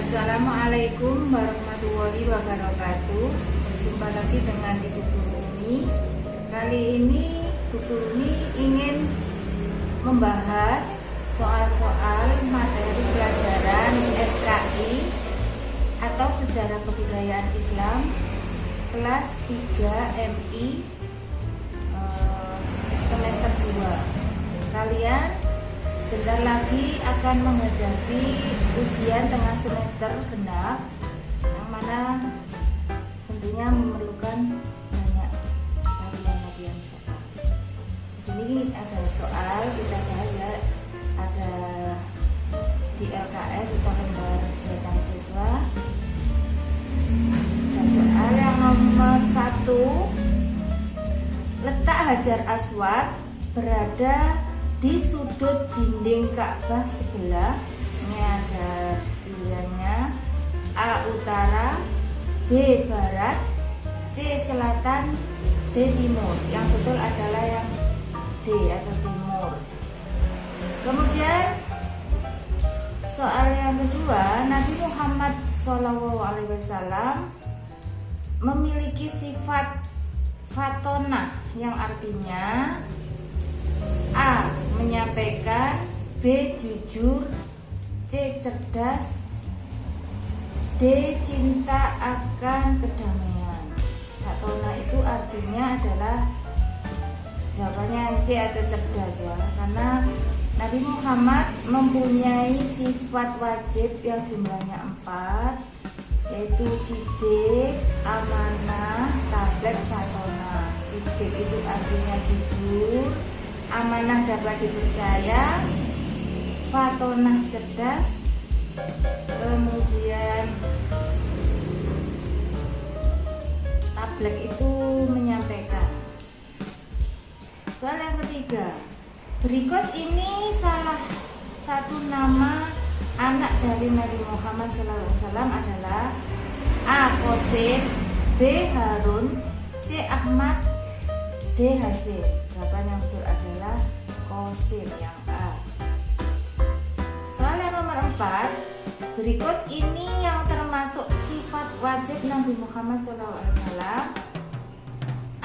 Assalamualaikum warahmatullahi wabarakatuh. Berjumpa lagi dengan Ibu Rumi. Kali ini Bu Rumi ingin membahas soal-soal materi pelajaran SKI atau Sejarah Kebudayaan Islam kelas 3 MI semester 2. Kalian sebentar lagi akan menghadapi ujian tengah semester genap, yang mana tentunya memerlukan banyak latihan soal. Di sini ada soal kita bahas ya, ada di LKS atau lembar kegiatan siswa. Dan soal yang nomor 1, letak Hajar Aswad berada di sudut dinding Ka'bah sebelah. Ini ada pilihannya: A utara, B barat, C selatan, D timur. Yang betul adalah yang D atau timur. Kemudian soal yang kedua, Nabi Muhammad SAW memiliki sifat fatonah yang artinya A. menyampaikan, B. jujur, C. cerdas, D. cinta akan kedamaian. Fatona itu artinya adalah jawabannya C atau cerdas ya, karena Nabi Muhammad mempunyai sifat wajib yang jumlahnya 4, yaitu sidik, amanah, tabligh, fatona. Sidik itu artinya jujur, amanah dapat dipercaya, fatonah cerdas, kemudian tabligh itu menyampaikan. Soal yang ketiga, berikut ini salah satu nama anak dari Nabi Muhammad SAW adalah A. Qasim, B. Harun, C. Ahmad, D. Hasyim. Jawaban yang betul adalah Qasim, yang A. Soal yang nomor 4, berikut ini yang termasuk sifat wajib Nabi Muhammad SAW: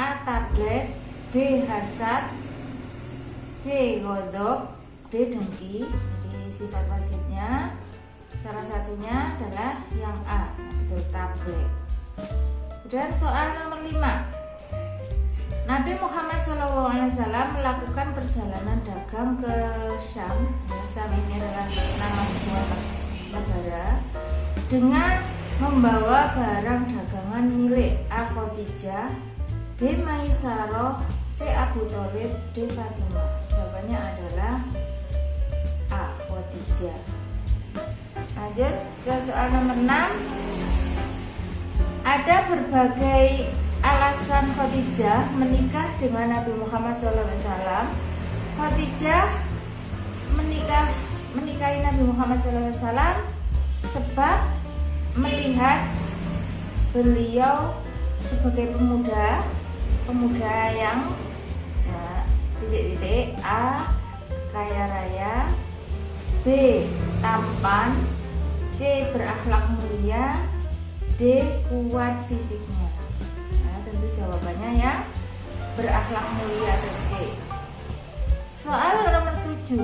A. tabligh, B. hasad, C. ghadab, D. dengki. Jadi sifat wajibnya salah satunya adalah yang A, betul, tabligh. Dan soal nomor 5, Nabi Muhammad SAW melakukan perjalanan dagang ke Syam. Syam ini adalah nama sebuah negara, dengan membawa barang dagangan milik A. Khadijah, B. Maisarah, C. Abu Thalib, D. Fatimah. Jawabannya adalah A. Khadijah. Lanjut ke soal nomor 6. Ada berbagai alasan Khadijah menikah dengan Nabi Muhammad SAW. Khadijah menikahi Nabi Muhammad SAW sebab melihat beliau sebagai pemuda yang A. kaya raya, B. tampan, C. berakhlak mulia, D. kuat fisiknya. Jawabannya ya berakhlak mulia atau C. Soal nomor 7,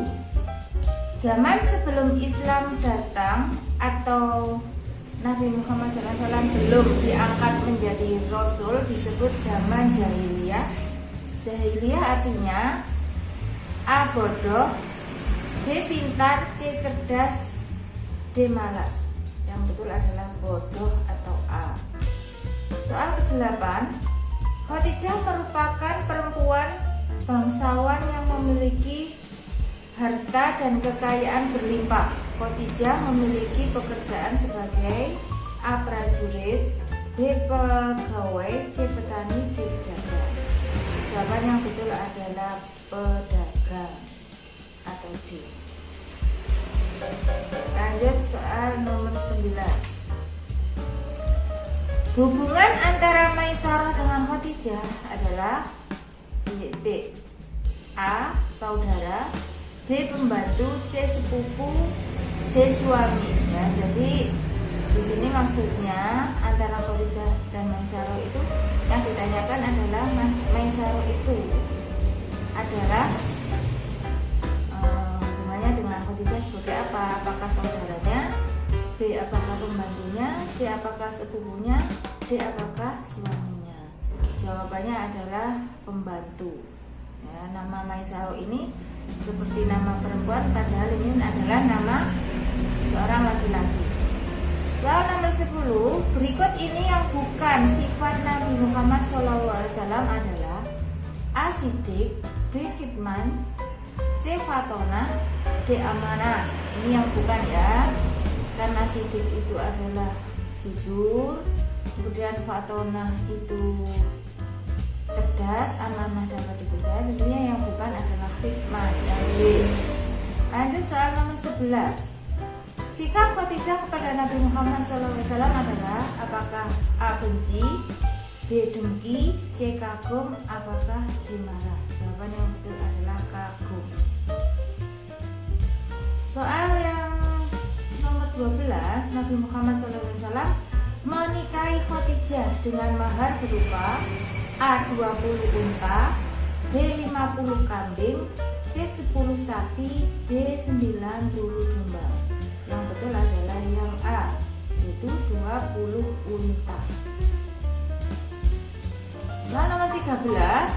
zaman sebelum Islam datang atau Nabi Muhammad SAW belum diangkat menjadi Rasul disebut zaman jahiliyah. Jahiliyah artinya A. bodoh, B. pintar, C. cerdas, D. malas. Yang betul adalah bodoh atau A. Soal ke-8, Khadijah merupakan perempuan bangsawan yang memiliki harta dan kekayaan berlimpah. Khadijah memiliki pekerjaan sebagai A. prajurit, B. pegawai, C. petani, D. pedagang. Jawaban yang betul adalah pedagang atau D. Lanjut soal nomor 9. Hubungan antara Maisarah dengan Khadijah adalah D. A. saudara, B. pembantu, C. sepupu, D. suami. Ya, jadi Di sini maksudnya antara Khadijah dan Maisarah itu yang ditanyakan adalah Maisarah itu adalah hubungannya dengan Khadijah sebagai apa? Apakah saudaranya? B. Apakah pembantunya? C. Apakah sepupunya? D. Apakah suaminya? Jawabannya adalah pembantu. Ya, nama Maisarah ini seperti nama perempuan, padahal ini adalah nama seorang laki-laki. Soal nomor 10, berikut ini yang bukan sifat Nabi Muhammad SAW adalah A. Siddiq, B. Khidman, C. Fatonah, D. Amanah. Ini yang bukan ya, karena Siddiq itu adalah jujur, kemudian Fatonah itu cerdas, amanah dapat dipercaya. Tentunya yang bukan adalah Khidman, yang B. Lanjut soal nomor 11. Sikap Khadijah kepada Nabi Muhammad SAW adalah apakah A. benci, B. dengki, C. kagum, apakah D. marah? Jawaban yang betul adalah kagum. Soal yang nomor 12, Nabi Muhammad SAW menikahi Khadijah dengan mahar berupa A. 20 unta, B. 50 kambing, C. 10 sapi, D. 90 domba. Yang betul adalah yang A, yaitu 20 unta. Soal nomor 13,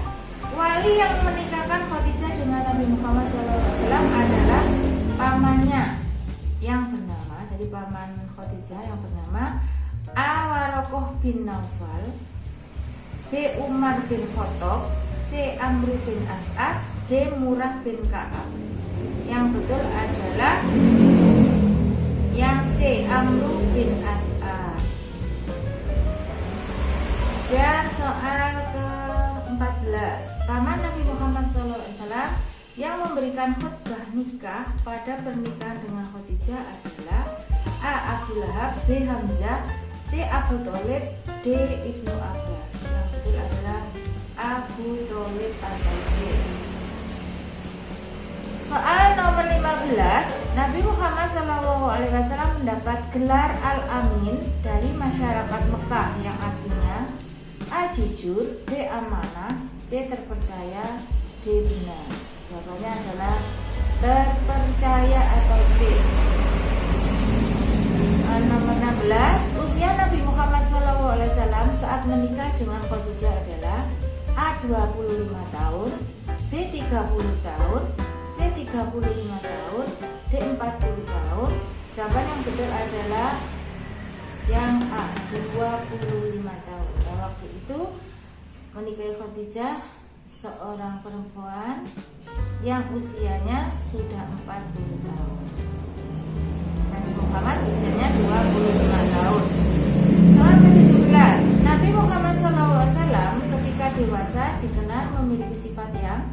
wali yang menikahkan Khadijah dengan Nabi Muhammad SAW adalah pamannya yang bernama, jadi paman Khadijah yang bernama A. Warokoh bin Naufal, B. Umar bin Khattab, C. Amr bin As'ad, D. Murrah bin Ka'ab. Yang betul adalah yang C. Amr bin As'ad. Dan soal ke-14, paman Nabi Muhammad SAW yang memberikan khutbah nikah pada pernikahan dengan Khadijah adalah A. Abu Lahab, B. Hamzah, C. Abu Thalib, D. Ibnu Abbas. Yang betul adalah Abu Thalib atau C. Soal nomor 15, Nabi Muhammad SAW mendapat gelar Al-Amin dari masyarakat Mekah yang artinya A. jujur, B. amanah, C. terpercaya, D. benar. Jawabannya adalah terpercaya atau C. Soal nomor 16, usia Nabi Muhammad SAW saat menikah dengan Khadijah adalah A. 25 tahun, B. 30 tahun, C. 35 tahun, D. 40 tahun. Jawaban yang betul adalah yang A, 25 tahun. Dan waktu itu menikahi Khadijah seorang perempuan yang usianya sudah 40 tahun. Nabi Muhammad usianya 25 tahun. Soal ke-17, Nabi Muhammad SAW ketika dewasa dikenal memiliki sifat yang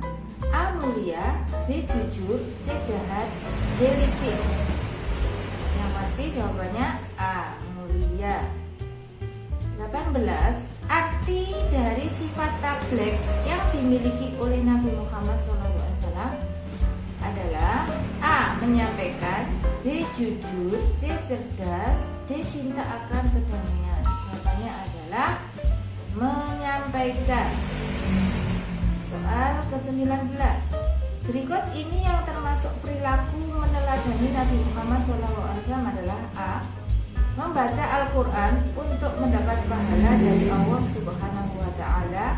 A. mulia, B. jujur, C. jahat, D. licik. Yang pasti jawabannya A. mulia. 18. Arti dari sifat tabligh yang dimiliki oleh Nabi Muhammad SAW adalah A. menyampaikan, B. jujur, C. cerdas, D. cinta akan kedamaian. Jawabannya adalah menyampaikan. Soal ke-19, berikut ini yang termasuk perilaku meneladani Nabi Muhammad SAW adalah A. membaca Al-Quran untuk mendapat pahala dari Allah Subhanahu wa Ta'ala,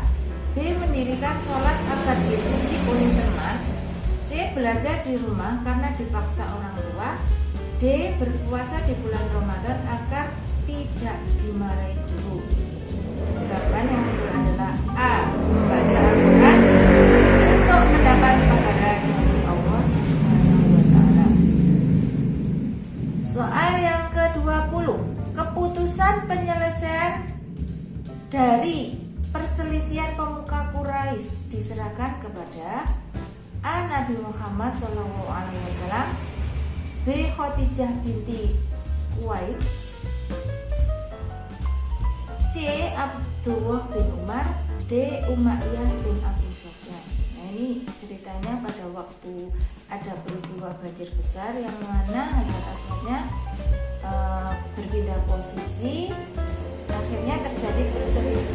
B. mendirikan sholat agar dipuji oleh teman, C. belajar di rumah karena dipaksa orang tua, D. berpuasa di bulan Ramadan agar tidak dimarahi guru. Jawaban yang betul adalah A. membaca Al-Quran untuk mendapat pahala dari Allah Subhanahu wa Ta'ala. Soal yang ke-20, keputusan penyelesaian dari perselisihan pemuka Quraisy diserahkan kepada A. Nabi Muhammad SAW, B. Khadijah binti Khuwailid, C. Abdullah bin Umar, D. Umayyah bin Abu Sufyan. Nah, ini ceritanya pada waktu ada peristiwa banjir besar yang mana Hajar Aswadnya berpindah posisi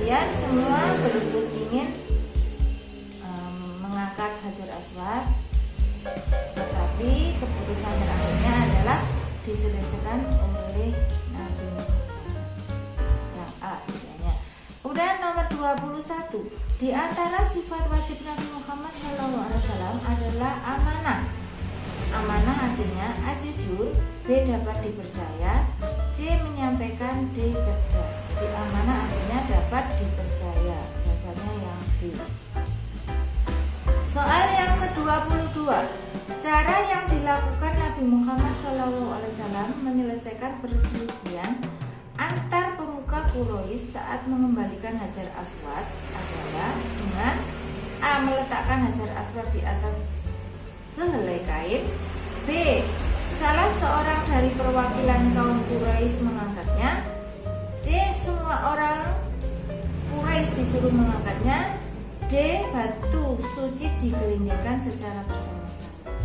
kalian semua berebut ingin mengangkat Hajar Aswad, tetapi keputusan terakhirnya adalah diselesaikan oleh Nabi Muhammad. Yang A tidaknya. Kemudian nomor 21, di antara sifat wajib Nabi Muhammad SAW adalah amanah. Amanah artinya A jujur, B dapat dipercaya, C menyampaikan, D cerdas. Jadi amanah artinya dapat dipercaya. Jawabannya yang B. Soal yang ke-22, cara yang dilakukan Nabi Muhammad SAW menyelesaikan perselisihan antar pemuka Quraisy saat mengembalikan Hajar Aswad adalah dengan A. meletakkan Hajar Aswad di atas sehelai kain, B. salah seorang dari perwakilan kaum Quraisy mengangkatnya, C. semua orang Quraisy disuruh mengangkatnya, D. batu suci digelindingkan secara bersama-sama.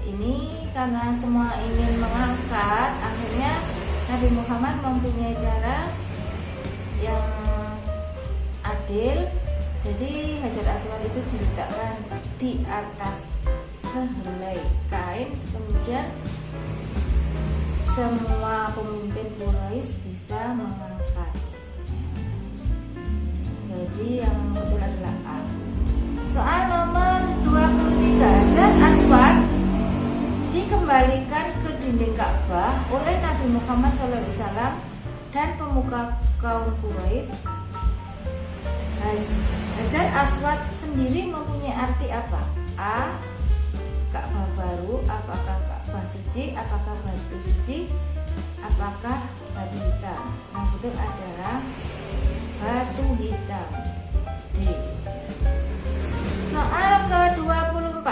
Ini karena semua ingin mengangkat, akhirnya Nabi Muhammad mempunyai cara yang adil. Jadi Hajar Aswad itu diletakkan di atas sehelai kain, kemudian semua pemimpin Quraisy bisa mengangkat. Jadi yang betul adalah A. Soal nomor 23, Hajar Aswad dikembalikan ke dinding Ka'bah oleh Nabi Muhammad SAW dan pemuka kaum Quraisy. Hajar Aswad sendiri mempunyai arti apa? A. Ka'bah baru. Apakah Ka'bah suci? Apakah batu suci? Apakah batu hitam? Yang betul adalah batu hitam. D. Soal ke-24,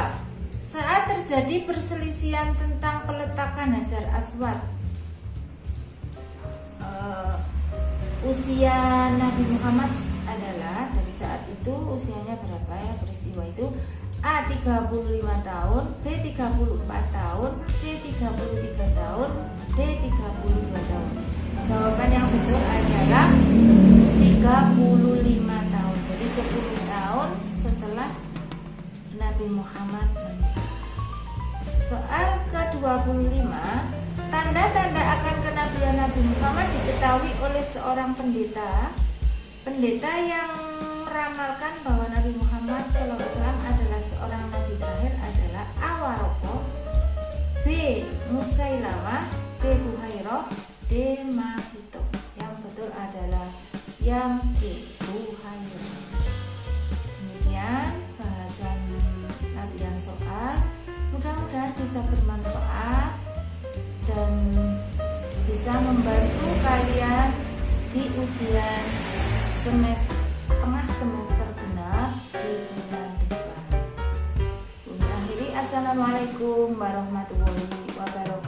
saat terjadi perselisihan tentang peletakan Hajar Aswad, usia Nabi Muhammad adalah, jadi saat itu usianya berapa ya peristiwa itu? A. 35 tahun, B. 34 tahun, C. 33 tahun, D. 32 tahun. Jawaban yang betul adalah 35 tahun. Jadi 10 tahun setelah Nabi Muhammad menikah. Soal ke-25, tanda-tanda akan kenabian Nabi Muhammad diketahui oleh seorang pendeta. Pendeta yang meramalkan bahwa Nabi Muhammad SAW adalah seorang nabi terakhir adalah A. Warokoh, B. Musailamah, C. Buhairah, D. Masito. Yang betul adalah yang C. Buhairah. Demikian bahasan latihan soal. Mudah-mudahan bisa bermanfaat dan bisa membantu kalian di ujian tengah semester genap di bulan depan. Akhiri, assalamualaikum warahmatullahi wabarakatuh.